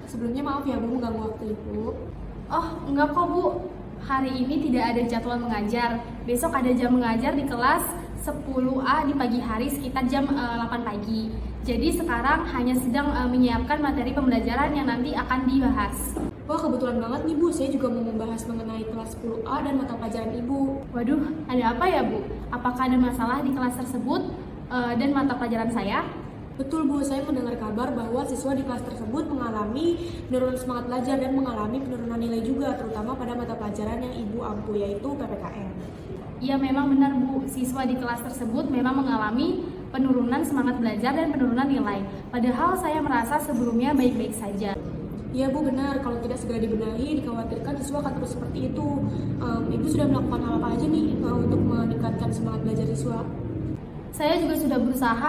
Sebelumnya maaf ya Bu mengganggu waktu Ibu. Oh, enggak kok Bu. Hari ini tidak ada jadwal mengajar. Besok ada jam mengajar di kelas 10A di pagi hari sekitar jam 8 pagi. Jadi sekarang hanya sedang menyiapkan materi pembelajaran yang nanti akan dibahas. Wah kebetulan banget nih Bu, saya juga mau membahas mengenai kelas 10A dan mata pelajaran Ibu. Waduh, ada apa ya Bu? Apakah ada masalah di kelas tersebut dan mata pelajaran saya? Betul Bu, saya mendengar kabar bahwa siswa di kelas tersebut mengalami penurunan semangat belajar dan mengalami penurunan nilai juga, terutama pada mata pelajaran yang Ibu ampu, yaitu PPKN. Iya memang benar Bu, siswa di kelas tersebut memang mengalami penurunan semangat belajar dan penurunan nilai. Padahal saya merasa sebelumnya baik-baik saja. Iya Bu benar, kalau tidak segera dibenahi, dikhawatirkan siswa akan terus seperti itu. Ibu sudah melakukan hal apa aja nih untuk meningkatkan semangat belajar siswa? Saya juga sudah berusaha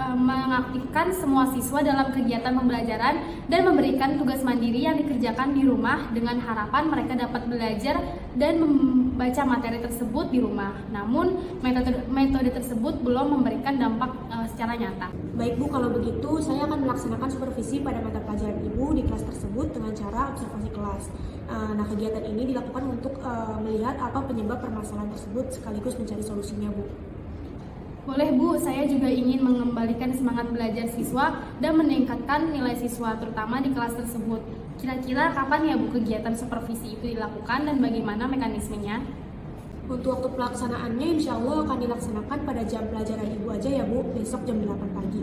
mengaktifkan semua siswa dalam kegiatan pembelajaran dan memberikan tugas mandiri yang dikerjakan di rumah dengan harapan mereka dapat belajar dan membaca materi tersebut di rumah. Namun metode tersebut belum memberikan dampak secara nyata. Baik Bu, kalau begitu saya akan melaksanakan supervisi pada mata pelajaran Ibu di kelas tersebut dengan cara observasi kelas. Nah kegiatan ini dilakukan untuk melihat apa penyebab permasalahan tersebut sekaligus mencari solusinya Bu. Boleh Bu, saya juga ingin mengembalikan semangat belajar siswa dan meningkatkan nilai siswa terutama di kelas tersebut. Kira-kira kapan ya Bu kegiatan supervisi itu dilakukan dan bagaimana mekanismenya? Untuk waktu pelaksanaannya insya Allah akan dilaksanakan pada jam pelajaran Ibu aja ya Bu, besok jam 8 pagi.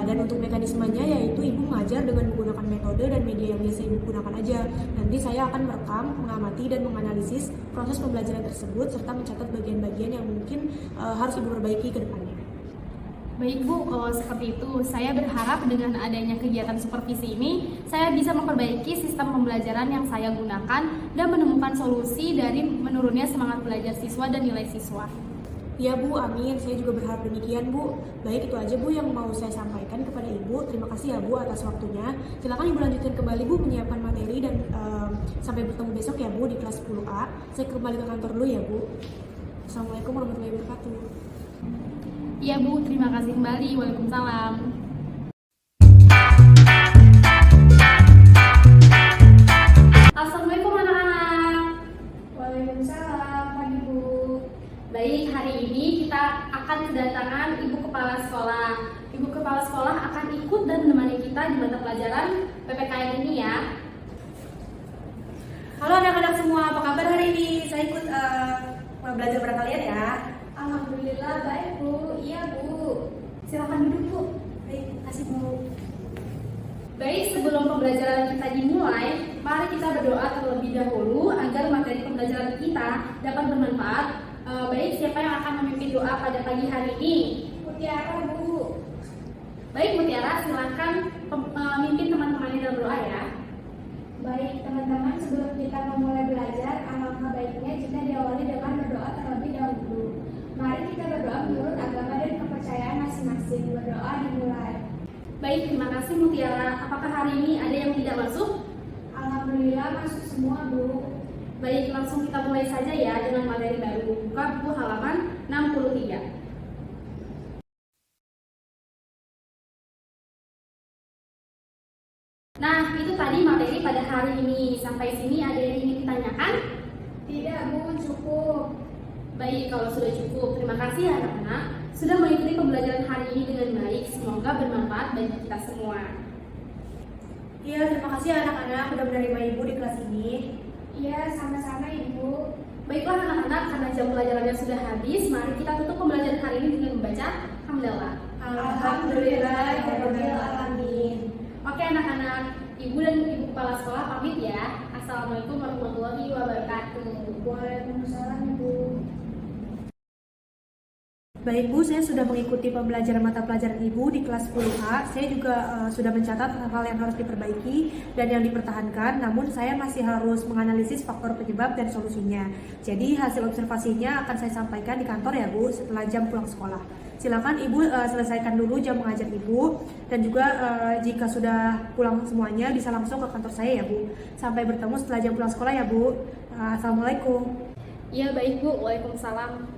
Dan untuk mekanismenya yaitu Ibu mengajar dengan menggunakan metode dan media yang biasa Ibu gunakan aja. Nanti saya akan merekam, mengamati dan menganalisis proses pembelajaran tersebut serta mencatat bagian-bagian yang mungkin harus Ibu perbaiki ke depannya. Baik Bu, kalau seperti itu saya berharap dengan adanya kegiatan supervisi ini saya bisa memperbaiki sistem pembelajaran yang saya gunakan dan menemukan solusi dari menurunnya semangat belajar siswa dan nilai siswa. Ya Bu, amin. Saya juga berharap demikian Bu. Baik, itu aja Bu yang mau saya sampaikan kepada Ibu. Terima kasih ya Bu atas waktunya. Silakan Ibu lanjutkan kembali Bu menyiapkan materi dan sampai bertemu besok ya Bu di kelas 10A. Saya kembali ke kantor dulu ya Bu. Assalamualaikum warahmatullahi wabarakatuh. Iya Bu, terima kasih kembali. Waalaikumsalam. Assalamualaikum anak-anak. Waalaikumsalam, Pagi Bu. Baik, hari ini kita akan kedatangan Ibu Kepala Sekolah. Ibu Kepala Sekolah akan ikut dan menemani kita di mata pelajaran PPKN ini ya. Halo anak-anak semua, apa kabar hari ini? Saya ikut belajar bareng kalian ya. Alhamdulillah baik Bu. Iya Bu. Silakan duduk Bu. Baik, kasih Bu. Baik, sebelum pembelajaran kita dimulai, mari kita berdoa terlebih dahulu agar materi pembelajaran kita dapat bermanfaat. Baik, siapa yang akan memimpin doa pada pagi hari ini? Mutiara Bu. Baik Mutiara, silakan memimpin teman-temannya dalam doa ya. Baik teman-teman, sebelum kita memulai belajar, alangkah baiknya jika diawali dengan berdoa terlebih dahulu. Mari kita berdoa menurut agama dan kepercayaan masing-masing. Berdoa dimulai. Baik, terima kasih Mutiara. Apakah hari ini ada yang tidak masuk? Alhamdulillah masuk semua Bu. Baik, langsung kita mulai saja ya dengan materi baru. Buka buku halaman 63. Nah, itu tadi materi pada hari ini. Sampai sini ada yang ingin ditanyakan? Tidak Bu, cukup. Baik, kalau sudah cukup. Terima kasih anak-anak sudah mengikuti pembelajaran hari ini dengan baik. Semoga bermanfaat bagi kita semua. Iya, terima kasih anak-anak sudah menerima Ibu di kelas ini. Iya, sama-sama Ibu. Baiklah anak-anak, karena jam pelajarannya sudah habis, mari kita tutup pembelajaran hari ini dengan membaca hamdalah. Alhamdulillahirabbil alamin. Oke anak-anak, Ibu dan Ibu Kepala Sekolah pamit ya. Assalamualaikum warahmatullahi wabarakatuh. Waalaikumsalam Ibu. Baik Bu, saya sudah mengikuti pembelajaran mata pelajaran Ibu di kelas 10A. Saya juga sudah mencatat hal-hal yang harus diperbaiki dan yang dipertahankan. Namun saya masih harus menganalisis faktor penyebab dan solusinya. Jadi hasil observasinya akan saya sampaikan di kantor ya Bu setelah jam pulang sekolah. Silakan Ibu selesaikan dulu jam mengajar Ibu. Dan juga jika sudah pulang semuanya bisa langsung ke kantor saya ya Bu. Sampai bertemu setelah jam pulang sekolah ya Bu. Assalamualaikum. Iya baik Bu, waalaikumsalam.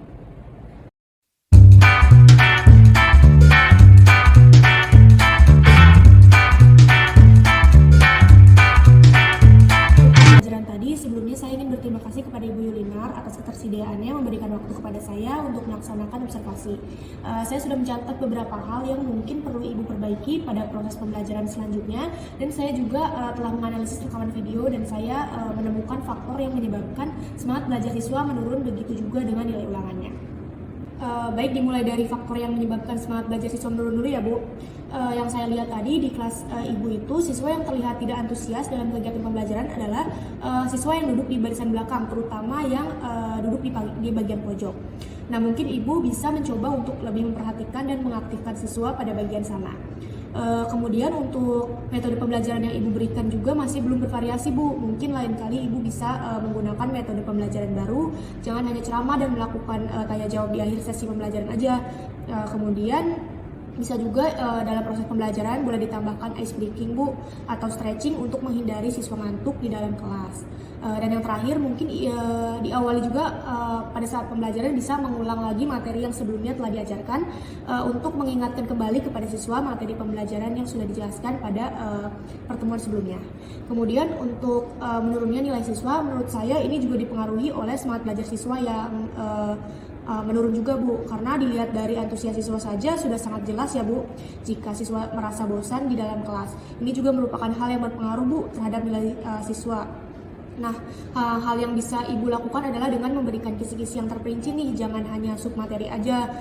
ketersediaannya memberikan waktu kepada saya untuk melaksanakan observasi. Saya sudah mencatat beberapa hal yang mungkin perlu Ibu perbaiki pada proses pembelajaran selanjutnya, dan saya juga telah menganalisis rekaman video dan saya menemukan faktor yang menyebabkan semangat belajar siswa menurun, begitu juga dengan nilai ulangannya. Baik, dimulai dari faktor yang menyebabkan semangat belajar siswa menurun dulu ya Bu. Yang saya lihat tadi di kelas Ibu itu, siswa yang terlihat tidak antusias dalam kegiatan pembelajaran adalah siswa yang duduk di barisan belakang, terutama yang duduk di bagian pojok. Nah, mungkin Ibu bisa mencoba untuk lebih memperhatikan dan mengaktifkan siswa pada bagian sana. Kemudian untuk metode pembelajaran yang Ibu berikan juga masih belum bervariasi Bu. Mungkin lain kali Ibu bisa menggunakan metode pembelajaran baru. Jangan hanya ceramah dan melakukan tanya jawab di akhir sesi pembelajaran aja. Kemudian bisa juga dalam proses pembelajaran boleh ditambahkan ice breaking Bu, atau stretching untuk menghindari siswa ngantuk di dalam kelas. Dan yang terakhir mungkin diawali juga pada saat pembelajaran bisa mengulang lagi materi yang sebelumnya telah diajarkan untuk mengingatkan kembali kepada siswa materi pembelajaran yang sudah dijelaskan pada pertemuan sebelumnya. Kemudian untuk menurunnya nilai siswa, menurut saya ini juga dipengaruhi oleh semangat belajar siswa yang menurun juga Bu, karena dilihat dari antusias siswa saja sudah sangat jelas ya Bu jika siswa merasa bosan di dalam kelas. Ini juga merupakan hal yang berpengaruh Bu terhadap nilai siswa. Nah, hal yang bisa Ibu lakukan adalah dengan memberikan kisi-kisi yang terperinci nih, jangan hanya submateri aja.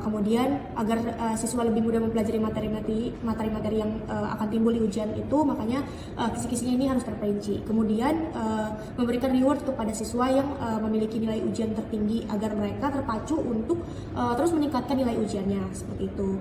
Kemudian agar siswa lebih mudah mempelajari materi-materi yang akan timbul di ujian itu, makanya kisi-kisinya ini harus terperinci. Kemudian memberikan reward kepada siswa yang memiliki nilai ujian tertinggi agar mereka terpacu untuk terus meningkatkan nilai ujiannya, seperti itu.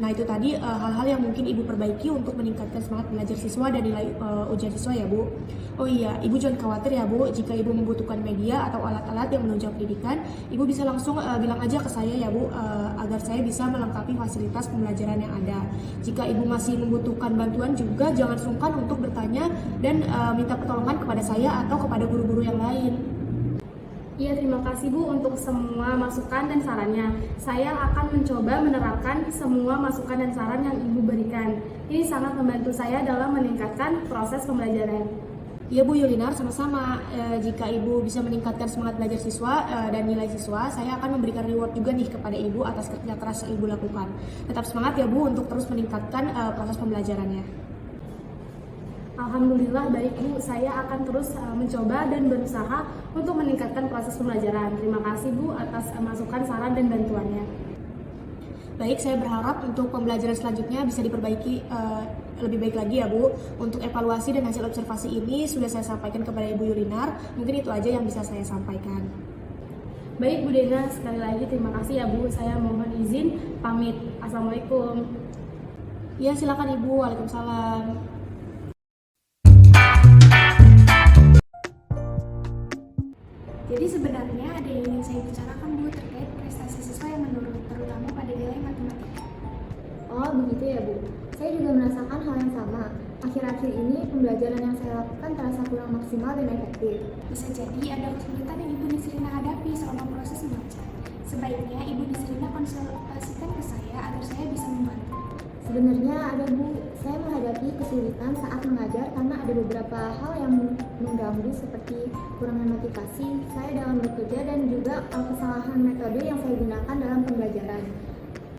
Nah, itu tadi hal-hal yang mungkin Ibu perbaiki untuk meningkatkan semangat belajar siswa dan nilai ujian siswa ya Bu. Oh iya, Ibu jangan khawatir ya Bu, jika Ibu membutuhkan media atau alat-alat yang menunjang pendidikan, Ibu bisa langsung bilang aja ke saya ya Bu, agar saya bisa melengkapi fasilitas pembelajaran yang ada. Jika Ibu masih membutuhkan bantuan juga, jangan sungkan untuk bertanya dan minta pertolongan kepada saya atau kepada guru-guru yang lain. Iya, terima kasih Bu untuk semua masukan dan sarannya. Saya akan mencoba menerapkan semua masukan dan saran yang Ibu berikan. Ini sangat membantu saya dalam meningkatkan proses pembelajaran. Ya Bu Yulinar, sama-sama. Jika Ibu bisa meningkatkan semangat belajar siswa dan nilai siswa, saya akan memberikan reward juga nih kepada Ibu atas kerja keras yang Ibu lakukan. Tetap semangat ya Bu untuk terus meningkatkan proses pembelajarannya. Alhamdulillah baik Bu, saya akan terus mencoba dan berusaha untuk meningkatkan proses pembelajaran. Terima kasih Bu atas masukan, saran, dan bantuannya. Baik, saya berharap untuk pembelajaran selanjutnya bisa diperbaiki lebih baik lagi ya Bu. Untuk evaluasi dan hasil observasi ini sudah saya sampaikan kepada Ibu Yulinar. Mungkin itu aja yang bisa saya sampaikan. Baik Bu Dena, sekali lagi terima kasih ya Bu. Saya mohon izin pamit. Assalamualaikum. Ya, silakan Ibu. Waalaikumsalam. Jadi sebenarnya ada yang ingin saya bicarakan Bu terkait prestasi siswa yang menurun, terutama pada nilai matematika. Oh begitu ya Bu, saya juga merasakan hal yang sama. Akhir-akhir ini pembelajaran yang saya lakukan terasa kurang maksimal dan efektif. Bisa jadi ada kesulitan yang Ibu Nisrina hadapi selama proses belajar. Sebaiknya Ibu Nisrina konsultasikan ke saya agar saya bisa membantu. Sebenarnya ada Bu, saya menghadapi kesulitan saat mengajar karena ada beberapa hal yang mengganggu seperti kurangnya motivasi saya dalam bekerja dan juga kesalahan metode yang saya gunakan dalam pembelajaran.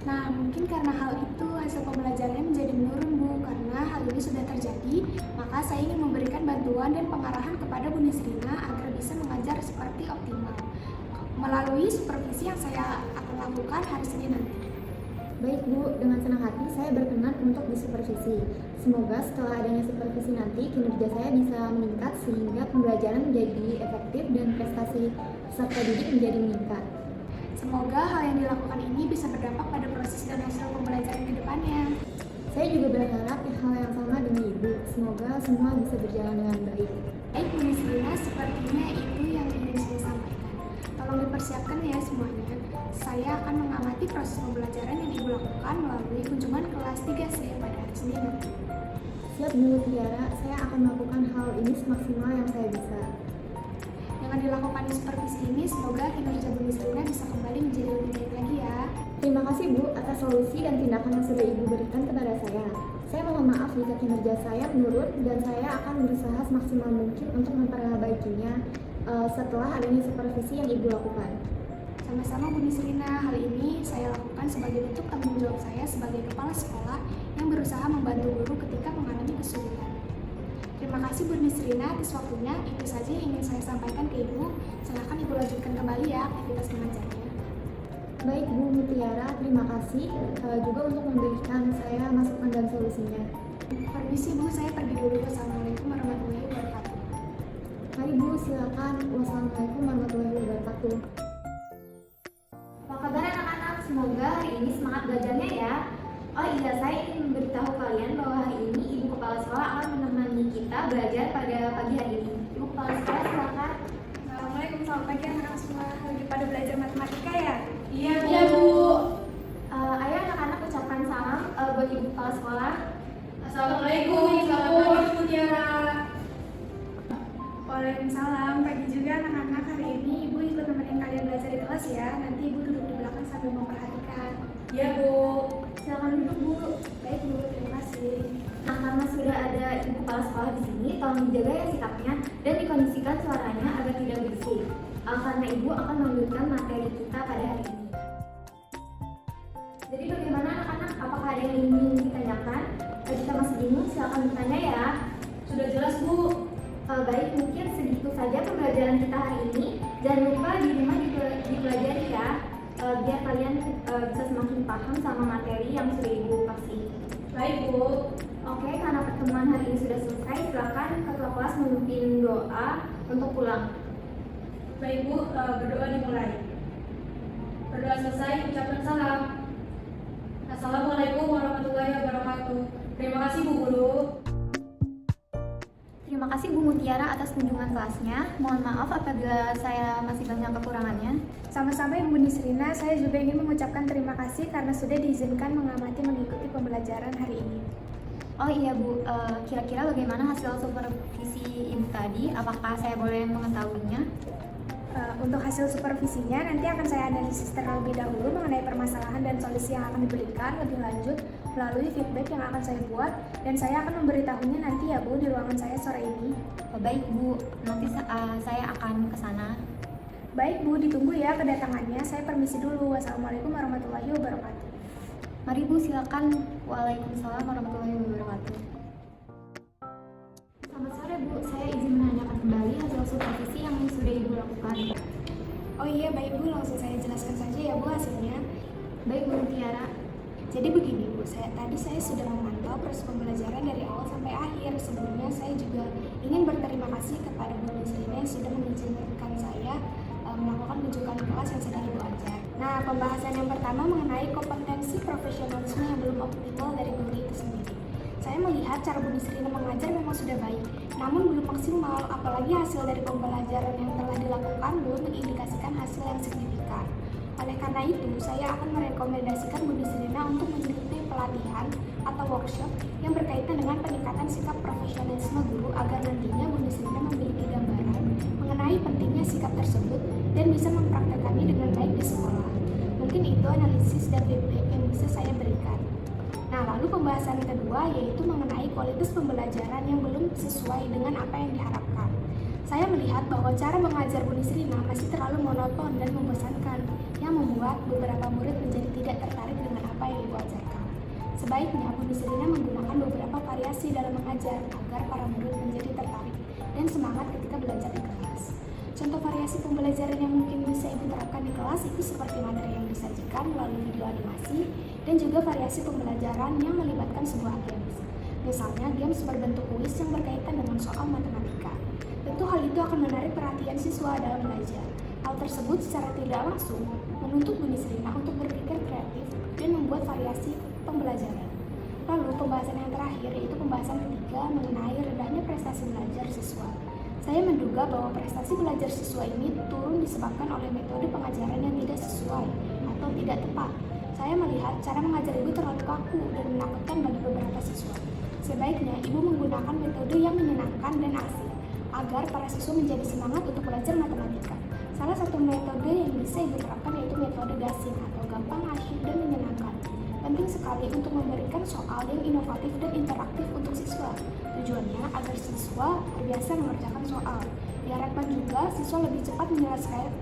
Nah, mungkin karena hal itu hasil pembelajarannya menjadi menurun Bu. Karena hal ini sudah terjadi, maka saya ingin memberikan bantuan dan pengarahan kepada Bu Nisrina agar bisa mengajar seperti optimal melalui supervisi yang saya akan lakukan hari Senin nanti. Baik Bu, dengan senang hati saya berkenan untuk disupervisi. Semoga setelah adanya supervisi nanti kinerja saya bisa meningkat sehingga pembelajaran menjadi efektif dan prestasi peserta didik menjadi meningkat. Semoga hal yang dilakukan ini bisa berdampak pada proses dan hasil pembelajaran ke depannya. Saya juga berharap hal yang sama dengan Ibu. Semoga semua bisa berjalan dengan baik. Baik Bu Nisrina, sepertinya itu yang ingin saya sampaikan. Tolong dipersiapkan ya semuanya. Saya akan mengamati proses pembelajaran yang Ibu lakukan melalui kunjungan kelas 3 saya pada hari Senin nanti. Siap Bu Tiara, saya akan melakukan hal ini semaksimal yang saya bisa. Dengan dilakukan supervisi ini, semoga kinerja Bu Nisrina bisa kembali menjadi lebih baik lagi ya. Terima kasih Bu atas solusi dan tindakan yang sudah Ibu berikan kepada saya. Saya mohon maaf jika kinerja saya menurun dan saya akan berusaha semaksimal mungkin untuk memperbaikinya. setelah adanya supervisi yang Ibu lakukan? Sama-sama Bu Nisrina, hal ini saya lakukan sebagai bentuk tanggung jawab saya sebagai kepala sekolah yang berusaha membantu guru ketika mengalami kesulitan. Terima kasih Bu Nisrina atas waktunya. Itu saja yang ingin saya sampaikan ke Ibu. Silakan Ibu lanjutkan kembali ya aktivitas mengajarnya. Baik Bu Mutiara, terima kasih juga untuk memberikan saya masukan dan solusinya. Permisi Bu, saya pergi dulu. Wassalamualaikum warahmatullahi wabarakatuh. Mari Bu, silakan. Wassalamualaikum warahmatullahi wabarakatuh. Apa kabar anak-anak? Semoga hari ini semangat belajarnya ya. Oh iya, saya ingin memberitahu kalian bahwa hari ini Ibu Kepala Sekolah akan menemani kita belajar pada pagi hari ini. Ibu Kepala Sekolah, silakan. Assalamualaikum, selamat pagi anak-anak semua. Lagi pada belajar matematika ya? Iya Bu. Ayo anak-anak ucapkan salam buat Ibu Kepala Sekolah. Assalamualaikum Ibu Mutiara. Waalaikumsalam. Pagi juga anak-anak. Hari ini Ibu ikut nemenin kalian belajar di kelas ya. Nanti Ibu duduk di belakang sambil memperhatikan. Iya Bu. Silakan duduk Bu. Baik Bu, terima kasih. Nah, karena sudah ada Ibu Kepala Sekolah di sini, tolong dijaga ya sikapnya dan dikondisikan suaranya agar tidak berisik. Karena Ibu akan melanjutkan materi kita pada hari ini. Jadi bagaimana anak-anak? Apakah ada yang ingin ditanyakan? Jika masih bingung, silakan bertanya ya. Sudah jelas Bu. Baik, mungkin segitu saja pembelajaran kita hari ini. Jangan lupa di rumah dipelajari ya, biar kalian bisa semakin paham sama materi yang sudah Ibu kasih. Baik Bu. Oke, karena pertemuan hari ini sudah selesai, silakan ketua kelas memimpin doa untuk pulang. Baik Bu, berdoa dimulai. Berdoa selesai, ucapkan salam. Assalamualaikum warahmatullahi wabarakatuh. Terima kasih Bu Guru. Terima kasih Bu Mutiara atas kunjungan kelasnya. Mohon maaf apabila saya masih banyak kekurangannya. Sama-sama Ibu Nisrina, saya juga ingin mengucapkan terima kasih karena sudah diizinkan mengamati mengikuti pembelajaran hari ini. Oh iya Bu, kira-kira bagaimana hasil supervisi Ibu tadi? Apakah saya boleh mengetahuinya? Untuk hasil supervisinya nanti akan saya analisis terlebih dahulu mengenai permasalahan dan solusi yang akan diberikan lebih lanjut melalui feedback yang akan saya buat, dan saya akan memberitahunya nanti ya Bu di ruangan saya sore ini. Baik Bu, nanti saya akan ke sana. Baik Bu, ditunggu ya kedatangannya. Saya permisi dulu. Wassalamualaikum warahmatullahi wabarakatuh. Mari Bu, silakan. Waalaikumsalam warahmatullahi wabarakatuh. Selamat sore Bu, saya izin menanyakan kembali hasil supervisi yang sudah Ibu lakukan. Oh iya, baik Bu, langsung saya jelaskan saja ya Bu hasilnya. Baik Bu Mutiara. Jadi begini Bu, tadi saya sudah memantau proses pembelajaran dari awal sampai akhir. Sebelumnya saya juga ingin berterima kasih kepada Bu Nisrina yang sudah mengizinkan saya melakukan kunjungan kelas yang sedang Ibu ajar. Nah, pembahasan yang pertama mengenai kompetensi profesionalisme yang belum optimal dari guru itu sendiri. Saya melihat cara Bu Nisrina mengajar memang sudah baik, namun belum maksimal, apalagi hasil dari pembelajaran yang telah dilakukan belum mengindikasikan hasil yang signifikan. Oleh karena itu, saya akan merekomendasikan Bu Nisrina untuk mengikuti pelatihan atau workshop yang berkaitan dengan peningkatan sikap profesionalisme guru agar nantinya Bu Nisrina memiliki gambaran mengenai pentingnya sikap tersebut dan bisa mempraktekannya dengan baik di sekolah. Mungkin itu analisis dan feedback yang bisa saya berikan. Nah, lalu pembahasan kedua yaitu mengenai kualitas pembelajaran yang belum sesuai dengan apa yang diharapkan. Saya melihat bahwa cara mengajar Bu Nisrina masih terlalu monoton dan membosankan, yang membuat beberapa murid menjadi tidak tertarik dengan apa yang Ibu ajarkan. Sebaiknya Bu Nisrina menggunakan beberapa variasi dalam mengajar agar para murid menjadi tertarik dan semangat ketika belajar di kelas. Contoh variasi pembelajaran yang mungkin bisa Ibu terapkan di kelas itu seperti materi yang disajikan melalui video animasi dan juga variasi pembelajaran yang melibatkan sebuah games. Misalnya games berbentuk kuis yang berkaitan dengan soal matematika. Tentu hal itu akan menarik perhatian siswa dalam belajar. Hal tersebut secara tidak langsung menuntut Bu Nisrina untuk berpikir kreatif dan membuat variasi pembelajaran. Lalu pembahasan yang terakhir yaitu pembahasan ketiga mengenai rendahnya prestasi belajar siswa. Saya menduga bahwa prestasi belajar siswa ini turun disebabkan oleh metode pengajaran yang tidak sesuai atau tidak tepat. Saya melihat cara mengajar Ibu terlalu kaku dan menakutkan bagi beberapa siswa. Sebaiknya Ibu menggunakan metode yang menyenangkan dan asik agar para siswa menjadi semangat untuk belajar matematika. Salah satu metode yang bisa Ibu terapkan yaitu metode gasing atau gampang, asyik, dan menyenangkan. Penting sekali untuk memberikan soal yang inovatif dan interaktif untuk siswa. Tujuannya agar siswa terbiasa mengerjakan soal. Diharapkan juga siswa lebih cepat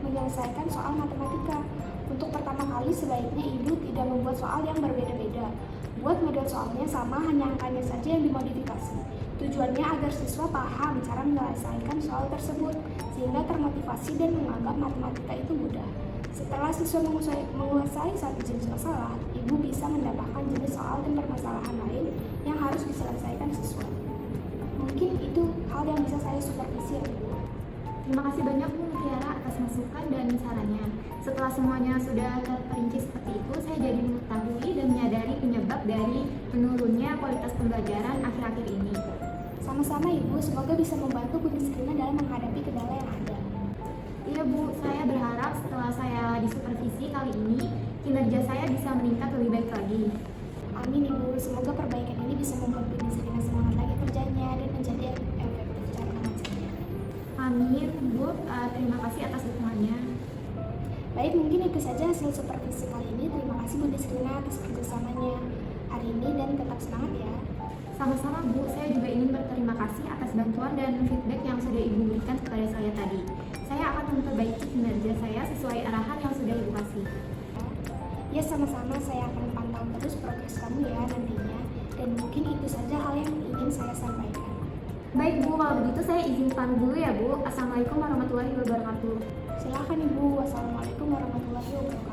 menyelesaikan soal matematika. Untuk pertama kali sebaiknya ibu tidak membuat soal yang berbeda-beda. Buat model soalnya sama, hanya angkanya saja yang dimodifikasi. Tujuannya agar siswa paham cara menyelesaikan soal tersebut, sehingga termotivasi dan menganggap matematika itu mudah. Setelah siswa menguasai satu jenis masalah, ibu bisa mendapatkan jenis soal dan permasalahan lain yang harus diselesaikan siswa. Mungkin itu hal yang bisa saya supervisi ya, Ibu. Terima kasih banyak Bu Mutiara atas masukan dan sarannya. Setelah semuanya sudah terperinci seperti itu, saya jadi mengetahui dan menyadari penyebab dari menurunnya kualitas pembelajaran akhir-akhir ini. Sama-sama Ibu, semoga bisa membantu Bu Nisrina dalam menghadapi kendala yang ada. Iya Bu, saya berharap setelah saya disupervisi kali ini, kinerja saya bisa meningkat lebih baik lagi. Amin Ibu, semoga perbaikan ini bisa membuat Bu Nisrina semangat lagi kerjanya dan menjadi efektif cara mengajarnya. Amin Bu, terima kasih atas dukungannya. Baik, mungkin itu saja hasil supervisi kali ini. Terima kasih Bu Nisrina atas kerjasamanya hari ini dan tetap semangat ya. Sama-sama Bu, saya juga ingin berterima kasih atas bantuan dan feedback yang sudah Ibu berikan kepada saya tadi. Saya akan memperbaiki kinerja saya sesuai arahan yang sudah Ibu kasih. Ya, sama-sama, saya akan pantau terus progres kamu ya nantinya. Dan mungkin itu saja hal yang ingin saya sampaikan. Baik Bu, kalau begitu saya izin pamit dulu ya Bu. Assalamualaikum warahmatullahi wabarakatuh. Silakan Ibu. Wassalamualaikum warahmatullahi wabarakatuh.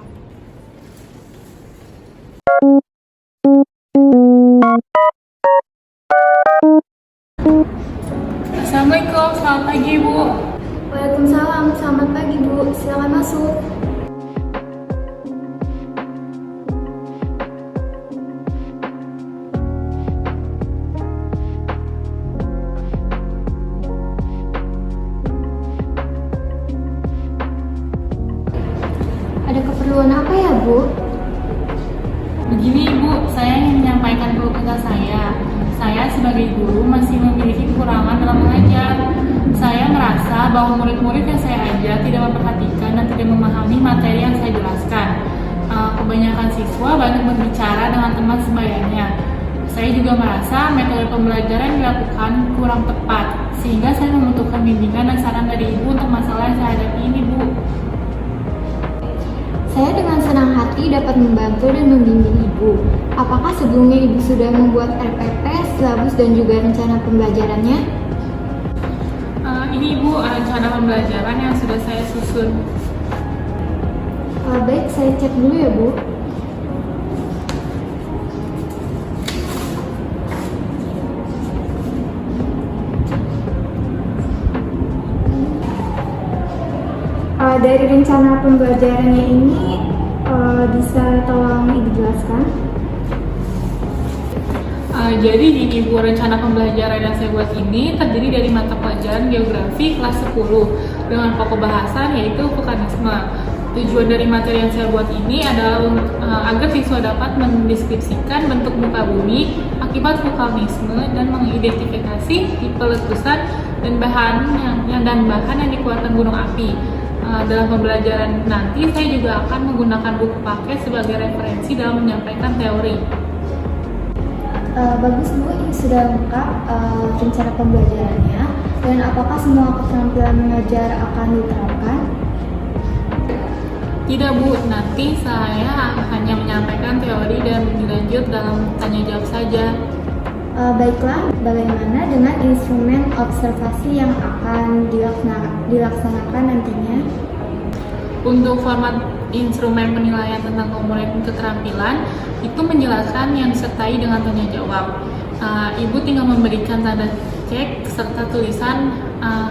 Assalamualaikum, selamat pagi Bu. Waalaikumsalam, selamat pagi Bu. Silakan masuk. Ada keperluan apa ya Bu? Begini Ibu, saya ingin menyampaikan keluh kesah saya. Saya sebagai guru masih memiliki kekurangan dalam mengajar. Saya merasa bahwa murid-murid yang saya ajar tidak memperhatikan dan tidak memahami materi yang saya jelaskan. Kebanyakan siswa banyak berbicara dengan teman sebayanya. Saya juga merasa metode pembelajaran yang dilakukan kurang tepat, sehingga saya membutuhkan bimbingan dan saran dari Ibu untuk masalah yang saya hadapi ini Bu. Saya dengan senang hati dapat membantu dan membimbing Ibu. Apakah sebelumnya Ibu sudah membuat RPP, silabus, dan juga rencana pembelajarannya? Ini Ibu rencana pembelajaran yang sudah saya susun. Baik, saya cek dulu ya Bu. Dari rencana pembelajarannya ini bisa tolong Ibu jelaskan? Jadi gini Bu, rencana pembelajaran yang saya buat ini terdiri dari mata pelajaran geografi kelas 10 dengan pokok bahasan yaitu vulkanisme. Tujuan dari materi yang saya buat ini adalah agar siswa dapat mendeskripsikan bentuk muka bumi akibat vulkanisme dan mengidentifikasi tipe letusan dan bahan yang dikeluarkan gunung api. Dalam pembelajaran nanti saya juga akan menggunakan buku paket sebagai referensi dalam menyampaikan teori. Bagus Bu, ini sudah lengkap rencana pembelajarannya. Dan apakah semua keterampilan mengajar akan diterapkan? Tidak Bu, nanti saya hanya menyampaikan teori dan dilanjut dalam tanya jawab saja. Baiklah, bagaimana dengan instrumen observasi yang akan dilaksanakan nantinya? Untuk format instrumen penilaian tentang komponen keterampilan itu menjelaskan yang disertai dengan tanya jawab. Ibu tinggal memberikan tanda cek serta tulisan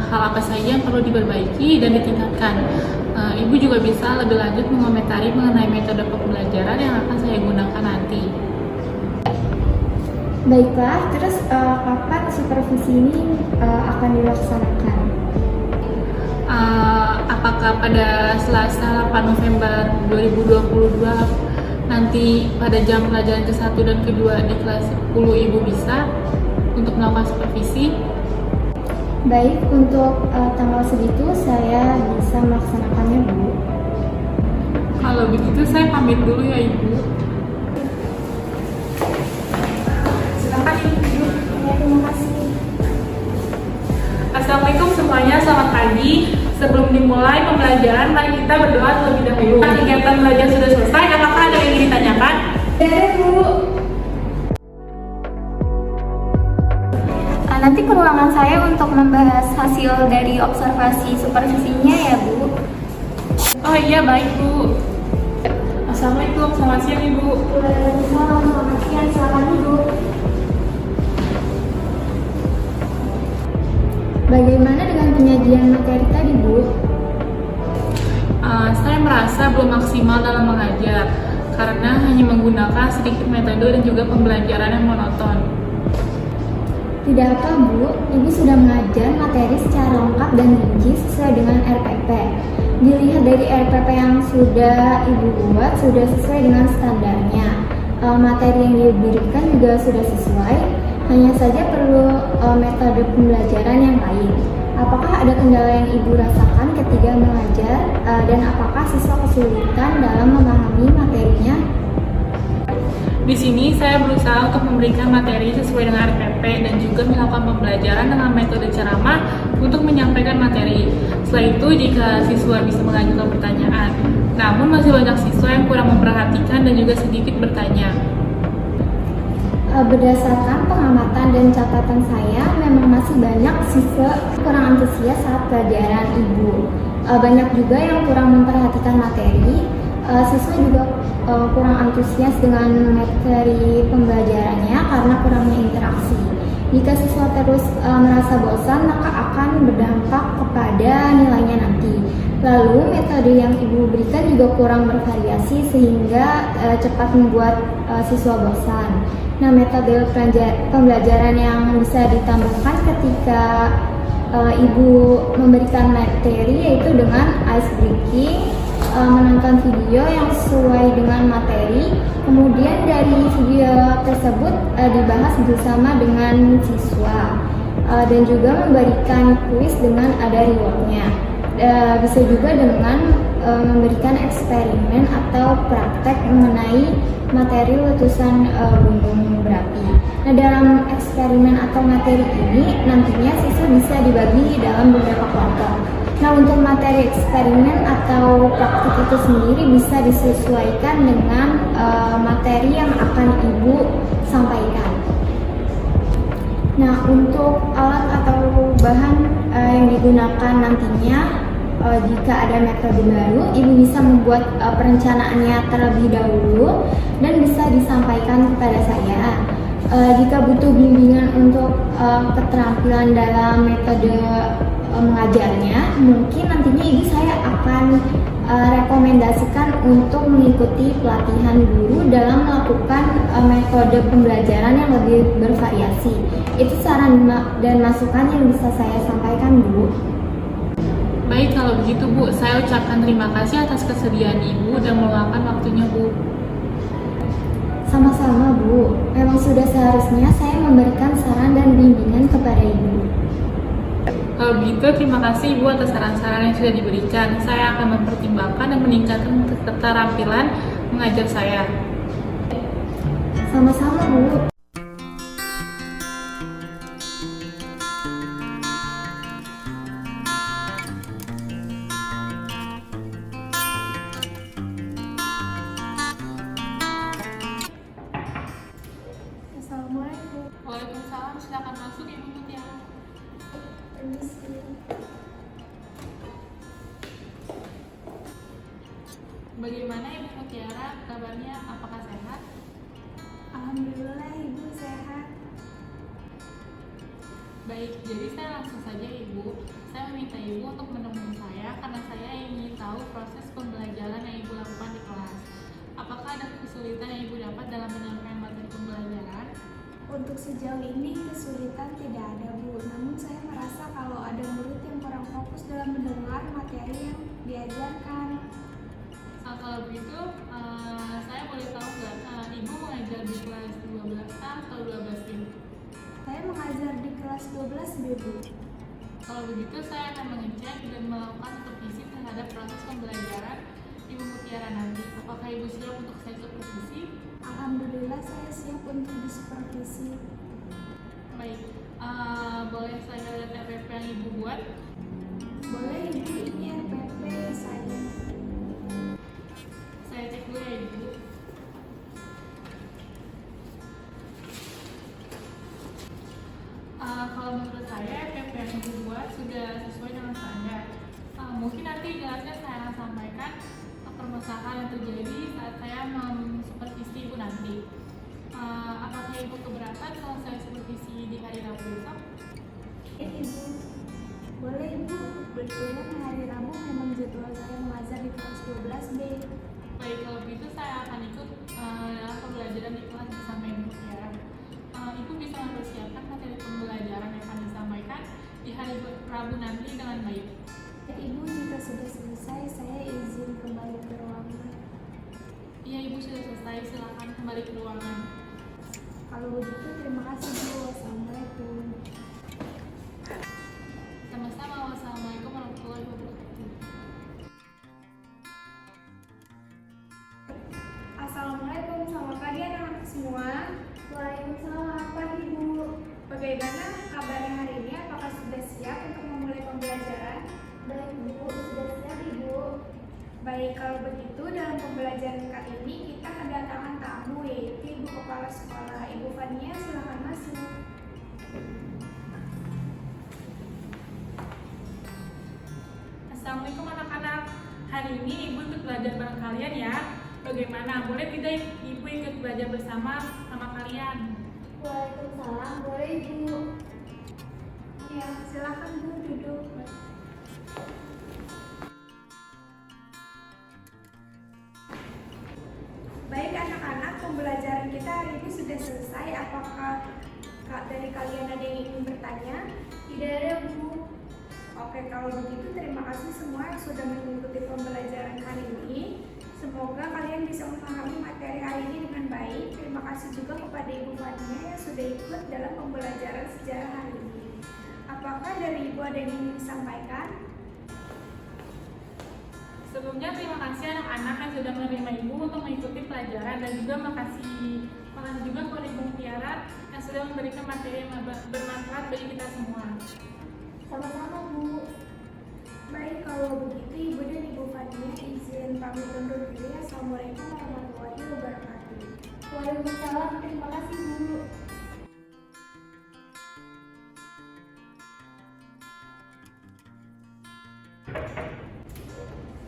hal apa saja yang perlu diperbaiki dan ditingkatkan. Ibu juga bisa lebih lanjut mengomentari mengenai metode pembelajaran yang akan saya gunakan nanti. Baiklah, terus kapan supervisi ini akan dilaksanakan? Apakah pada Selasa 8 November 2022 nanti pada jam pelajaran ke-1 dan ke-2 di kelas 10 Ibu bisa untuk melakukan supervisi? Baik, untuk tanggal segitu saya bisa melaksanakannya Bu. Kalau begitu saya pamit dulu ya Ibu. Silakan Ibu. Ya, terima kasih. Assalamualaikum semuanya, selamat pagi. Sebelum dimulai pembelajaran, mari kita berdoa terlebih dahulu. Kegiatan belajar sudah selesai, apakah ada yang ingin ditanyakan? Dari Bu. Nanti ke ruangan saya untuk membahas hasil dari observasi supervisinya ya Bu. Oh iya, baik Bu. Assalamualaikum, selamat siang Ibu. Waalaikumsalam, selamat siang, silakan duduk. Bagaimana dengan penyajian materi tadi Bu? Saya merasa belum maksimal dalam mengajar karena hanya menggunakan sedikit metode dan juga pembelajaran yang monoton. Tidak apa Bu, Ibu sudah mengajar materi secara lengkap dan rinci sesuai dengan RPP. Dilihat dari RPP yang sudah Ibu buat, sudah sesuai dengan standarnya. Materi yang diberikan juga sudah sesuai, hanya saja perlu metode pembelajaran yang lain. Apakah ada kendala yang Ibu rasakan ketika mengajar, dan apakah siswa kesulitan dalam memahami materinya? Di sini saya berusaha untuk memberikan materi sesuai dengan RPP dan juga melakukan pembelajaran dengan metode ceramah untuk menyampaikan materi. Setelah itu, jika siswa bisa mengajukan pertanyaan, namun masih banyak siswa yang kurang memperhatikan dan juga sedikit bertanya. Berdasarkan pengamatan dan catatan saya, memang masih banyak siswa kurang antusias saat pelajaran Ibu. Banyak juga yang kurang memperhatikan materi. Siswa juga kurang antusias dengan materi pembelajarannya karena kurangnya interaksi. Jika siswa terus merasa bosan, maka akan berdampak kepada nilainya nanti. Lalu metode yang Ibu berikan juga kurang bervariasi sehingga cepat membuat siswa bosan. Nah, metode pembelajaran yang bisa ditambahkan ketika Ibu memberikan materi yaitu dengan ice breaking, menonton video yang sesuai dengan materi, kemudian dari video tersebut dibahas bersama dengan siswa, dan juga memberikan kuis dengan ada rewardnya. Bisa juga dengan memberikan eksperimen atau praktek mengenai materi letusan gunung berapi. Nah, dalam eksperimen atau materi ini nantinya siswa bisa dibagi dalam beberapa kelompok. Nah, untuk materi eksperimen atau praktik itu sendiri bisa disesuaikan dengan materi yang akan Ibu sampaikan. Nah, untuk alat atau bahan yang digunakan nantinya, jika ada metode baru, Ibu bisa membuat perencanaannya terlebih dahulu dan bisa disampaikan kepada saya. Jika butuh bimbingan untuk keterampilan dalam metode mengajarnya, mungkin nantinya Ibu saya akan rekomendasikan untuk mengikuti pelatihan guru dalam melakukan metode pembelajaran yang lebih bervariasi. Itu saran dan masukan yang bisa saya sampaikan, Bu. Baik, kalau begitu Bu, saya ucapkan terima kasih atas kesediaan Ibu dan meluangkan waktunya Bu. Sama-sama Bu, memang sudah seharusnya saya memberikan saran dan bimbingan kepada Ibu. Kalau begitu, terima kasih Ibu atas saran-saran yang sudah diberikan. Saya akan mempertimbangkan dan meningkatkan keterampilan mengajar saya. Sama-sama Bu. Assalamualaikum. Waalaikumsalam, silakan masuk Ibu Mutiara. Permisi. Bagaimana Ibu Mutiara, kabarnya? Apakah sehat? Alhamdulillah Ibu sehat. Baik, jadi saya langsung saja Ibu. Saya meminta Ibu untuk menemui saya karena saya ingin tahu proses pembelajaran yang Ibu lakukan di kelas. Apakah ada kesulitan yang Ibu dapat dalam menyampaikan materi pembelajaran? Untuk sejauh ini kesulitan tidak ada Bu, namun saya merasa kalau ada murid yang kurang fokus dalam mendengar materi yang diajarkan. Kalau begitu, saya boleh tahu nggak, Ibu mengajar di kelas 12A atau 12B? Saya mengajar di kelas 12B Bu. Kalau begitu, saya akan mengecek dan melakukan supervisi terhadap proses pembelajaran Ibu Mutiara nanti. Apakah Ibu siap untuk saya supervisi? Alhamdulillah saya siap untuk disupervisi. Baik, boleh saya lihat RPP yang Ibu buat? buat sudah sesuai dengan standar. Mungkin nanti jelasnya saya akan sampaikan permasalahan yang terjadi saat saya supervisi ibu nanti. Apakah ibu keberatan kalau saya supervisi di hari Rabu besok? Ibu, boleh Ibu. Kebetulan hari Rabu memang jadwal saya mengajar di kelas 12B. Baik, kalau begitu saya akan ikut dalam pembelajaran di kelas bersama Ibu Mutiara. Ibu bisa mempersiapkan materi pembelajaran yang akan disampaikan di hari Rabu nanti dengan baik. Ibu, jika sudah selesai, saya izin kembali ke ruangan. Iya, Ibu sudah selesai. Silakan kembali ke ruangan. Kalau begitu, terima kasih Bu. Wassalamualaikum. Sama-sama. Wassalamualaikum warahmatullahi wabarakatuh. Assalamualaikum, selamat pagi anak-anak semua. Waalaikumsalam pagi Bu. Bagaimana kabarnya hari ini? Apakah sudah siap untuk memulai pembelajaran? Baik Bu, sudah siap Ibu. Baik, kalau begitu dalam pembelajaran kali ini kita kedatangan tamu, yaitu Ibu Kepala Sekolah. Ibu Fania, silakan masuk. Assalamualaikum anak-anak. Hari ini Ibu ikut belajar bareng kalian ya. Bagaimana? Boleh tidak Ibu ikut belajar bersama kalian? Waalaikumsalam, boleh Bu. Ya, silakan Bu duduk. Baik anak-anak, pembelajaran kita hari ini sudah selesai. Apakah dari kalian ada yang ingin bertanya? Tidak ada Bu. Oke, kalau begitu terima kasih semua yang sudah mengikuti pembelajaran hari ini. Semoga kalian bisa memahami materi hari ini dengan baik. Terima kasih juga kepada Ibu Fania yang sudah ikut dalam pembelajaran sejarah hari ini. Apakah dari Ibu ada yang ingin disampaikan? Sebelumnya terima kasih anak-anak yang sudah menerima Ibu untuk mengikuti pelajaran, dan juga makasih juga kepada Ibu Mutiara yang sudah memberikan materi yang bermanfaat bagi kita semua. Sama-sama Bu. Baik, kalau begitu Ibu dan Ibu Fania izin pamit undur diri. Assalamualaikum warahmatullahi wabarakatuh. Waalaikumsalam, terima kasih Bu.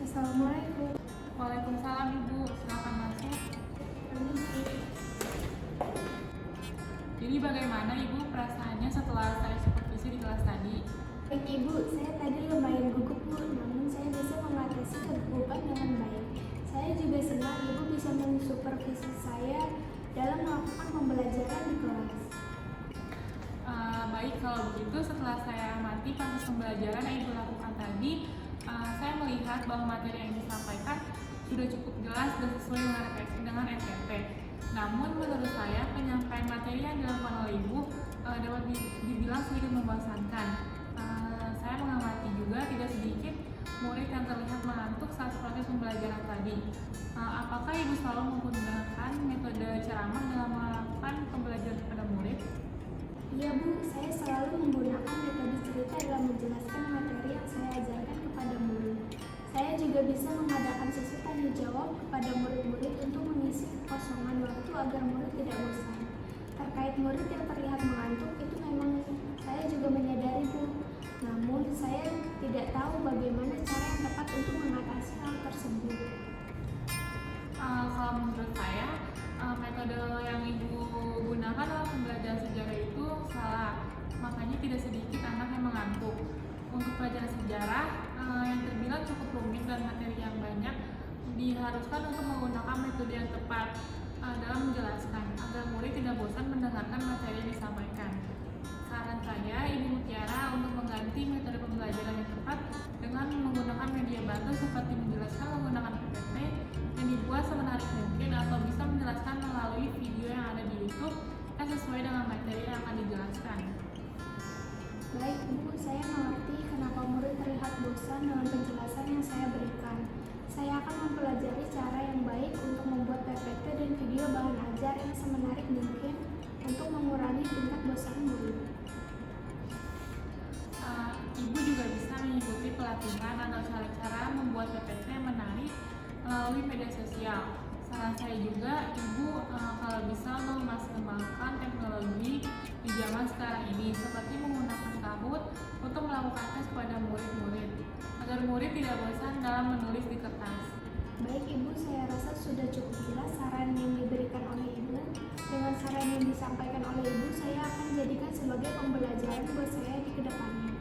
Assalamualaikum. Waalaikumsalam Ibu, silakan masuk. Permisi. Jadi bagaimana Ibu perasaannya setelah saya supervisi di kelas tadi? Baik Ibu, saya tadi lumayan gugup Bu, namun saya bisa mengatasi kegugupan dengan baik. Saya juga senang Ibu bisa mensupervisi saya dalam melakukan pembelajaran di kelas. Baik, kalau begitu setelah saya amati proses pembelajaran yang Ibu lakukan tadi, saya melihat bahwa materi yang disampaikan sudah cukup jelas dan sesuai dengan SPP. Namun menurut saya penyampaian materi yang dilakukan oleh Ibu dapat dibilang sedikit membosankan. Saya mengamati juga tidak sedikit murid yang terlihat mengantuk saat proses pembelajaran tadi. Apakah Ibu selalu menggunakan metode ceramah dalam melakukan pembelajaran kepada murid? Iya Bu, saya selalu menggunakan metode cerita dalam menjelaskan materi yang saya ajarkan kepada murid. Saya juga bisa mengadakan sesi tanya jawab kepada murid-murid untuk mengisi kekosongan waktu agar murid tidak bosan. Terkait murid yang terlihat mengantuk, itu memang saya juga menyadari Bu. Namun saya tidak tahu bagaimana cara yang tepat untuk mengatasi hal tersebut. Kalau menurut saya, metode yang Ibu gunakan dalam pembelajaran sejarah itu salah. Makanya tidak sedikit anak yang mengantuk. Untuk pelajaran sejarah yang terbilang cukup rumit dan materi yang banyak, diharuskan untuk menggunakan metode yang tepat dalam menjelaskan agar murid tidak bosan mendengarkan materi yang disampaikan. Saran saya, Ibu Mutiara untuk mengganti metode pembelajaran yang tepat dengan menggunakan media bantu seperti menjelaskan menggunakan PPT yang dibuat semenarik mungkin, atau bisa menjelaskan melalui video yang ada di YouTube yang sesuai dengan materi yang akan dijelaskan. Baik Bu, saya mengerti kenapa murid terlihat bosan dengan penjelasan yang saya berikan. Saya akan mempelajari cara yang baik untuk membuat PPT dan video bahan ajar yang semenarik mungkin untuk mengurangi tingkat bosan murid. Ibu juga bisa mengikuti pelatihan atau cara-cara membuat PPT yang menarik melalui media sosial. Saran saya juga, Ibu kalau bisa memaksimalkan teknologi di zaman sekarang ini, seperti menggunakan Kahoot untuk melakukan murid tidak bosan dalam menulis di kertas. Baik Ibu, saya rasa sudah cukup jelas saran yang diberikan oleh Ibu. Dengan saran yang disampaikan oleh Ibu, saya akan jadikan sebagai pembelajaran buat saya di kedepannya.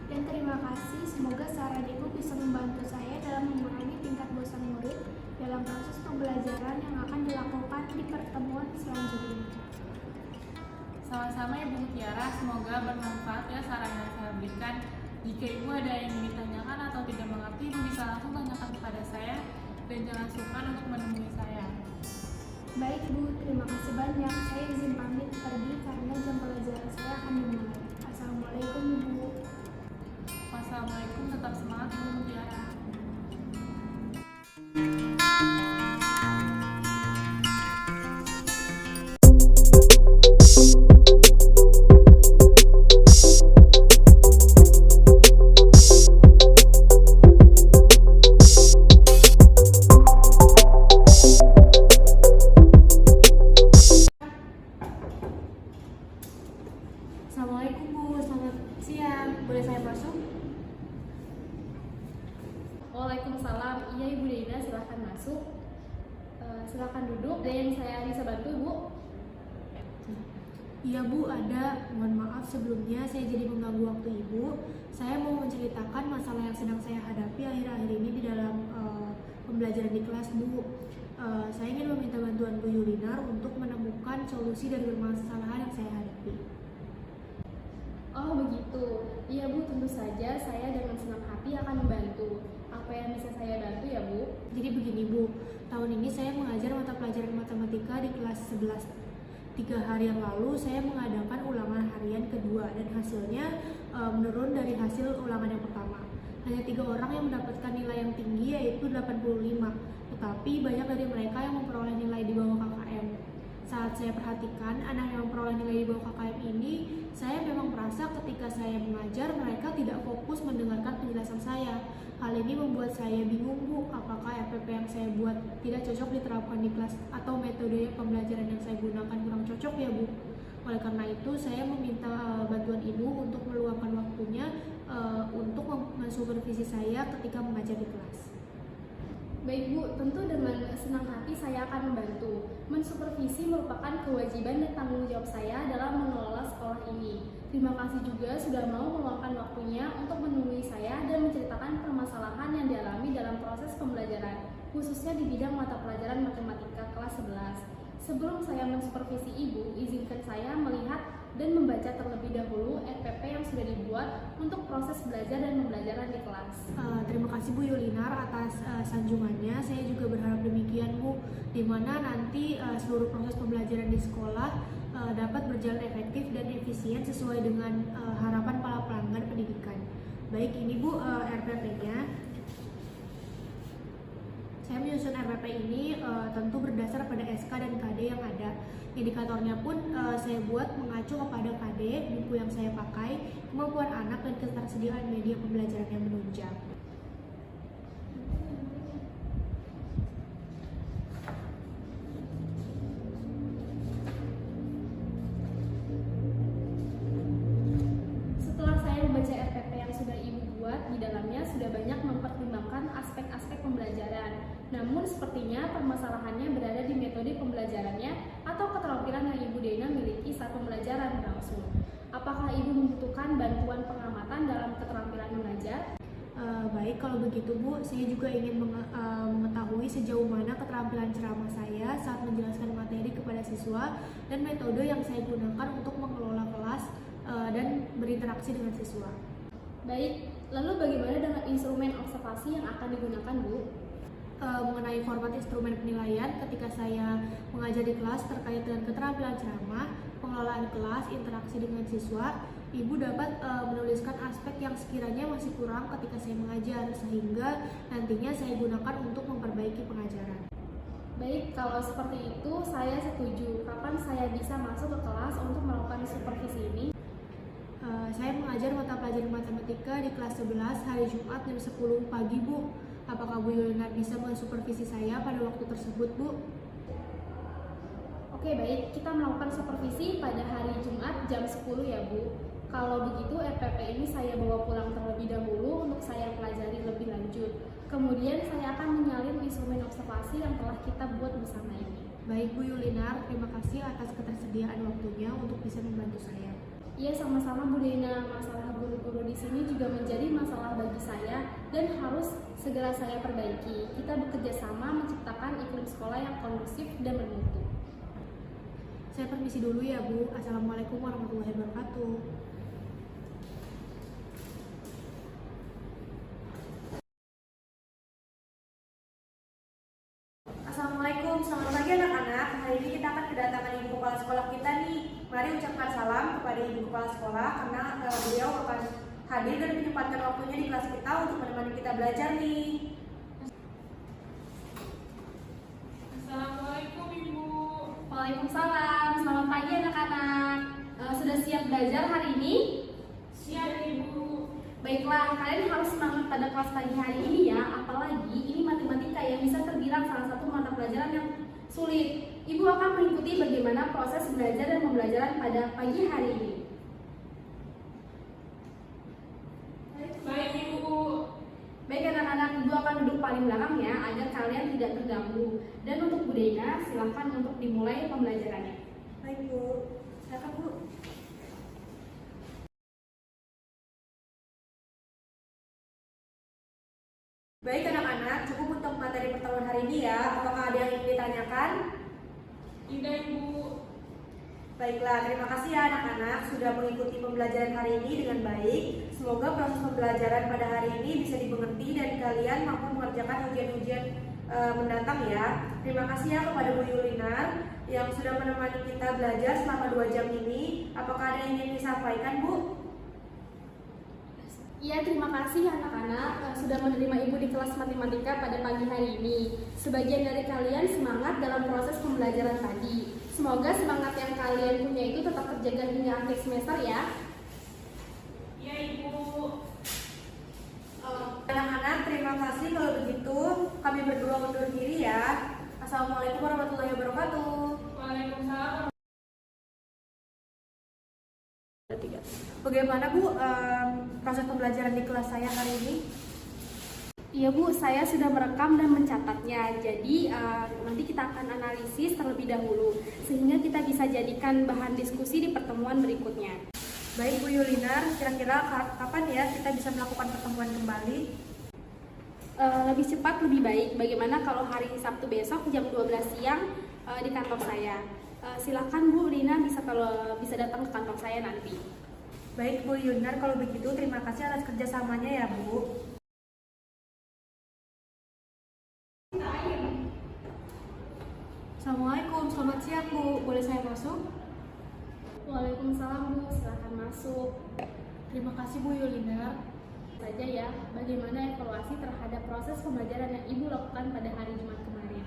Dan terima kasih, semoga saran Ibu bisa membantu saya dalam mengurangi tingkat bosan murid dalam proses pembelajaran yang akan dilakukan di pertemuan selanjutnya. Sama-sama Ibu Mutiara, semoga bermanfaat ya saran yang saya berikan. Jika Ibu ada yang ingin ditanyakan atau tidak mengerti, Ibu bisa langsung tanyakan kepada saya dan jangan sungkan untuk menemui saya. Baik Bu, terima kasih banyak. Saya izin pamit pergi karena jam pelajaran saya akan dimulai. Assalamualaikum Ibu. Wassalamualaikum, tetap semangat Ibu Mutiara. Assalamualaikum Bu, selamat siang. Boleh saya masuk? Waalaikumsalam. Iya Ibu Dina, silahkan masuk. Silahkan duduk. Ada yang saya bisa bantu Bu? Iya Bu, ada. Mohon maaf sebelumnya saya jadi mengganggu waktu Ibu. Saya mau menceritakan masalah yang sedang saya hadapi akhir-akhir ini di dalam pembelajaran di kelas Bu. Saya ingin meminta bantuan Bu Yulinar untuk menemukan solusi dari permasalahan yang saya hadapi. Oh begitu. Iya Bu, tentu saja saya dengan senang hati akan membantu. Apa yang bisa saya bantu ya Bu? Jadi begini Bu, tahun ini saya mengajar mata pelajaran matematika di kelas 11. 3 hari yang lalu saya mengadakan ulangan harian kedua dan hasilnya menurun dari hasil ulangan yang pertama. Hanya 3 orang yang mendapatkan nilai yang tinggi yaitu 85, tetapi banyak dari mereka yang memperoleh nilai di bawah KKM. Saat saya perhatikan anak yang memperoleh nilai di bawah KKM ini, saya memang merasa ketika saya mengajar mereka tidak fokus mendengarkan penjelasan saya. Hal ini membuat saya bingung Bu, apakah RPP yang saya buat tidak cocok diterapkan di kelas atau metode pembelajaran yang saya gunakan kurang cocok ya Bu. Oleh karena itu saya meminta bantuan Ibu untuk meluangkan waktunya untuk mensupervisi saya ketika mengajar di kelas. Baik Bu, tentu dengan senang hati saya akan membantu. Mensupervisi merupakan kewajiban dan tanggung jawab saya dalam mengelola sekolah ini. Terima kasih juga sudah mau meluangkan waktunya untuk menemui saya dan menceritakan permasalahan yang dialami dalam proses pembelajaran, khususnya di bidang mata pelajaran matematika kelas 11. Sebelum saya mensupervisi Ibu, izinkan saya melihat dan membaca terlebih dahulu RPP yang sudah dibuat untuk proses belajar dan pembelajaran di kelas. Terima kasih Bu Yulinar atas sanjungannya. Saya juga berharap demikian Bu, di mana nanti seluruh proses pembelajaran di sekolah dapat berjalan efektif dan efisien sesuai dengan harapan para pelanggan pendidikan. Baik, ini Bu RPP-nya. Saya menyusun RPP ini tentu berdasar pada SK dan KD yang ada. Indikatornya pun saya buat mengacu kepada KD, buku yang saya pakai, kemampuan anak, dan ketersediaan media pembelajaran yang menunjang. Setelah saya membaca RPP yang sudah Ibu buat, di dalamnya sudah banyak mempertimbangkan aspek-aspek pembelajaran. Namun sepertinya permasalahannya berada di metode pembelajarannya atau keterampilan yang Ibu Dena miliki saat pembelajaran berlangsung. Apakah Ibu membutuhkan bantuan pengamatan dalam keterampilan mengajar? Baik, kalau begitu Bu, saya juga ingin mengetahui sejauh mana keterampilan ceramah saya saat menjelaskan materi kepada siswa dan metode yang saya gunakan untuk mengelola kelas dan berinteraksi dengan siswa. Baik, lalu bagaimana dengan instrumen observasi yang akan digunakan Bu? Mengenai format instrumen penilaian ketika saya mengajar di kelas terkait dengan keterampilan ceramah, pengelolaan kelas, interaksi dengan siswa, Ibu dapat menuliskan aspek yang sekiranya masih kurang ketika saya mengajar, sehingga nantinya saya gunakan untuk memperbaiki pengajaran. Baik, kalau seperti itu saya setuju. Kapan saya bisa masuk ke kelas untuk melakukan supervisi ini? Saya mengajar mata pelajaran matematika di kelas 11 hari Jumat jam 10 pagi Bu. Apakah Bu Yulinar bisa mensupervisi saya pada waktu tersebut Bu? Oke baik, kita melakukan supervisi pada hari Jumat jam 10 ya Bu. Kalau begitu RPP ini saya bawa pulang terlebih dahulu untuk saya pelajari lebih lanjut. Kemudian saya akan menyalin instrumen observasi yang telah kita buat bersama ini. Baik Bu Yulinar, terima kasih atas ketersediaan waktunya untuk bisa membantu saya. Iya, sama-sama Bu Dena. Masalah guru-guru di sini juga menjadi masalah bagi saya dan harus segera saya perbaiki. Kita bekerja sama menciptakan iklim sekolah yang kondusif dan bermutu. Saya permisi dulu ya Bu. Assalamualaikum warahmatullahi wabarakatuh. Assalamualaikum, selamat pagi anak-anak. Hari ini kita akan kedatangan ibu kepala sekolah kita nih. Mari ucapkan salam kepada ibu kepala sekolah karena beliau akan hadir dan menyempatkan waktunya di kelas kita untuk menemani kita belajar nih. Assalamualaikum Ibu. Waalaikumsalam. Selamat pagi anak-anak. Sudah siap belajar hari ini? Siap Ibu. Baiklah, kalian harus semangat pada kelas pagi hari ini ya. Apalagi ini matematika yang bisa terbilang salah satu mata pelajaran yang sulit. Ibu akan mengikuti bagaimana proses belajar dan pembelajaran pada pagi hari ini. Baik Ibu. Baik anak-anak, Ibu akan duduk paling belakang ya, agar kalian tidak terganggu. Dan untuk Bu Dena, silakan untuk dimulai pembelajarannya. Baik Bu, silakan Bu. Baik anak-anak, cukup untuk materi pertemuan hari ini ya. Apakah ada yang ingin ditanyakan? Tidak Ibu. Baiklah, terima kasih ya anak-anak sudah mengikuti pembelajaran hari ini dengan baik. Semoga proses pembelajaran pada hari ini bisa dimengerti dan kalian mampu mengerjakan ujian-ujian mendatang ya. Terima kasih ya kepada Bu Yulinar yang sudah menemani kita belajar selama 2 jam ini. Apakah ada yang ingin disampaikan Bu? Iya, terima kasih anak-anak sudah menerima Ibu di kelas matematika pada pagi hari ini. Sebagian dari kalian semangat dalam proses pembelajaran tadi. Semoga semangat yang kalian punya itu tetap terjaga hingga akhir semester ya. Ya Ibu. Anak-anak, terima kasih. Kalau begitu, kami berdua undur diri ya. Assalamualaikum warahmatullahi wabarakatuh. Waalaikumsalam. Bagaimana Bu proses pembelajaran di kelas saya hari ini? Iya Bu, saya sudah merekam dan mencatatnya. Jadi nanti kita akan analisis terlebih dahulu sehingga kita bisa jadikan bahan diskusi di pertemuan berikutnya. Baik Bu Yulinar, kira-kira kapan ya kita bisa melakukan pertemuan kembali? Lebih cepat lebih baik. Bagaimana kalau hari Sabtu besok jam 12 siang di kantor saya? Silakan Bu Lina bisa datang ke kantor saya nanti. Baik Bu Yulinar, kalau begitu terima kasih atas kerjasamanya ya Bu. Assalamualaikum, selamat siang Bu. Boleh saya masuk? Waalaikumsalam Bu, silakan masuk. Terima kasih Bu Yulinar. Saja ya, bagaimana evaluasi terhadap proses pembelajaran yang Ibu lakukan pada hari Jumat kemarin?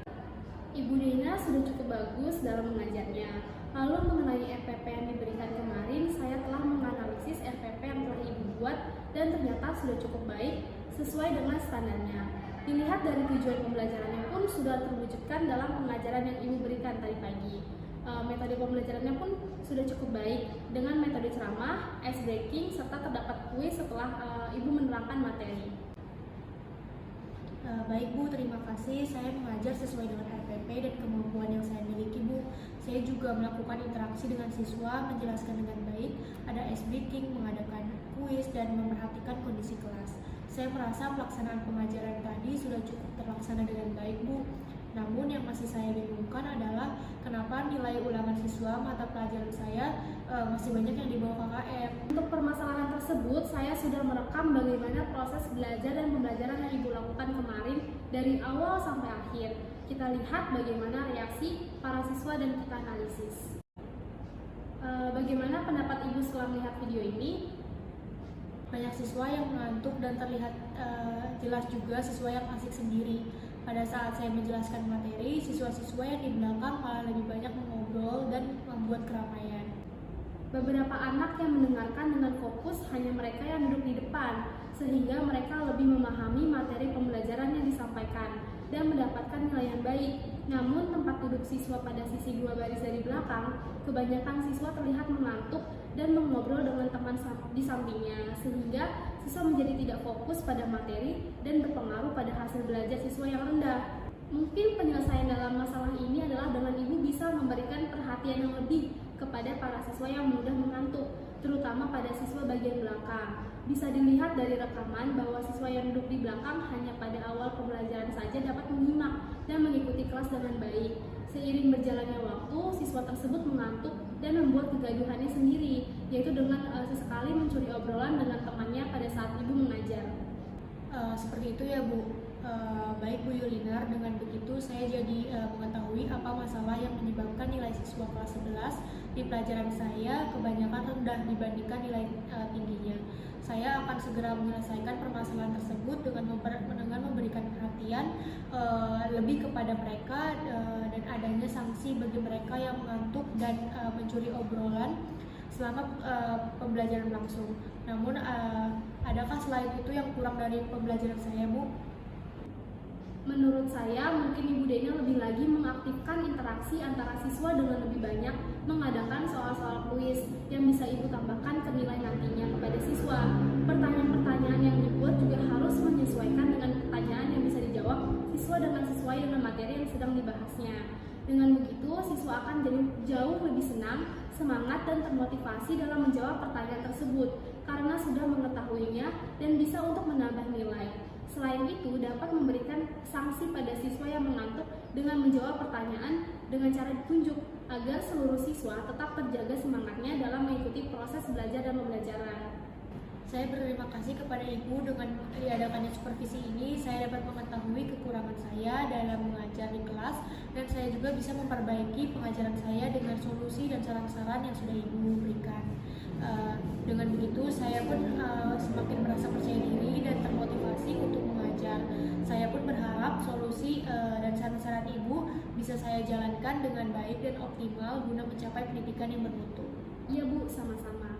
Ibu Dena sudah cukup bagus dalam mengajarnya. Lalu mengenai RPP yang diberikan kemarin, saya telah menganalisis RPP yang telah Ibu buat dan ternyata sudah cukup baik sesuai dengan standarnya. Dilihat dari tujuan pembelajarannya pun sudah terwujudkan dalam pengajaran yang Ibu berikan tadi pagi. Metode pembelajarannya pun sudah cukup baik dengan metode ceramah, ice breaking, serta terdapat kuis setelah Ibu menerangkan materi. Baik Bu, terima kasih. Saya mengajar sesuai dengan RPP dan kemampuan yang saya miliki Bu. Saya juga melakukan interaksi dengan siswa, menjelaskan dengan baik, ada ice breaking, mengadakan kuis, dan memperhatikan kondisi kelas. Saya merasa pelaksanaan pengajaran tadi sudah cukup terlaksana dengan baik Bu. Namun yang masih saya bingungkan adalah kenapa nilai ulangan siswa mata pelajaran saya masih banyak yang di bawah KKM. Untuk permasalahan tersebut, saya sudah merekam bagaimana proses belajar dan pembelajaran yang Ibu lakukan kemarin dari awal sampai akhir. Kita lihat bagaimana reaksi para siswa dan kita analisis. Bagaimana pendapat Ibu setelah melihat video ini? Banyak siswa yang mengantuk dan terlihat jelas juga siswa yang asik sendiri. Pada saat saya menjelaskan materi, siswa-siswa yang di belakang malah lebih banyak mengobrol dan membuat keramaian. Beberapa anak yang mendengarkan dengan fokus hanya mereka yang duduk di depan, sehingga mereka lebih memahami materi pembelajaran yang disampaikan dan mendapatkan nilai yang baik. Namun tempat duduk siswa pada sisi 2 baris dari belakang, kebanyakan siswa terlihat mengantuk dan mengobrol dengan teman di sampingnya, sehingga siswa menjadi tidak fokus pada materi dan berpengaruh pada hasil belajar siswa yang rendah. Mungkin penyelesaian dalam masalah ini adalah dengan ibu bisa memberikan perhatian yang lebih kepada para siswa yang mudah mengantuk, terutama pada siswa bagian belakang. Bisa dilihat dari rekaman bahwa siswa yang duduk di belakang hanya pada awal pembelajaran saja dapat menyimak dan mengikuti kelas dengan baik. Seiring berjalannya waktu, siswa tersebut mengantuk dan membuat kegaduhannya sendiri, yaitu dengan sesekali mencuri obrolan dengan temannya pada saat ibu mengajar. Seperti itu ya Bu. Baik Bu Yulinar, dengan begitu saya jadi mengetahui apa masalah yang menyebabkan nilai siswa kelas 11 di pelajaran saya kebanyakan rendah dibandingkan nilai tingginya. Saya akan segera menyelesaikan permasalahan tersebut dengan memberikan perhatian lebih kepada mereka dan adanya sanksi bagi mereka yang mengantuk dan mencuri obrolan selama pembelajaran langsung. Namun adakah selain itu yang kurang dari pembelajaran saya Bu? Menurut saya, mungkin Ibu Dena lebih lagi mengaktifkan interaksi antara siswa dengan lebih banyak mengadakan soal-soal kuis yang bisa Ibu tambahkan ke nilai nantinya kepada siswa. Pertanyaan-pertanyaan yang dibuat juga harus menyesuaikan dengan pertanyaan yang bisa dijawab siswa dengan sesuai dengan materi yang sedang dibahasnya. Dengan begitu, siswa akan jadi jauh lebih senang, semangat, dan termotivasi dalam menjawab pertanyaan tersebut karena sudah mengetahuinya dan bisa untuk menambah nilai. Selain itu, dapat memberikan sanksi pada siswa yang mengantuk dengan menjawab pertanyaan dengan cara ditunjuk agar seluruh siswa tetap terjaga semangatnya dalam mengikuti proses belajar dan pembelajaran. Saya berterima kasih kepada Ibu dengan diadakannya supervisi ini. Saya dapat mengetahui kekurangan saya dalam mengajar di kelas dan saya juga bisa memperbaiki pengajaran saya dengan solusi dan saran-saran yang sudah Ibu berikan. Dengan begitu, saya pun semakin merasa percaya diri dan termotivasi untuk mengajar. Saya pun berharap solusi dan saran-saran Ibu bisa saya jalankan dengan baik dan optimal guna mencapai pendidikan yang bermutu. Iya Bu, sama-sama.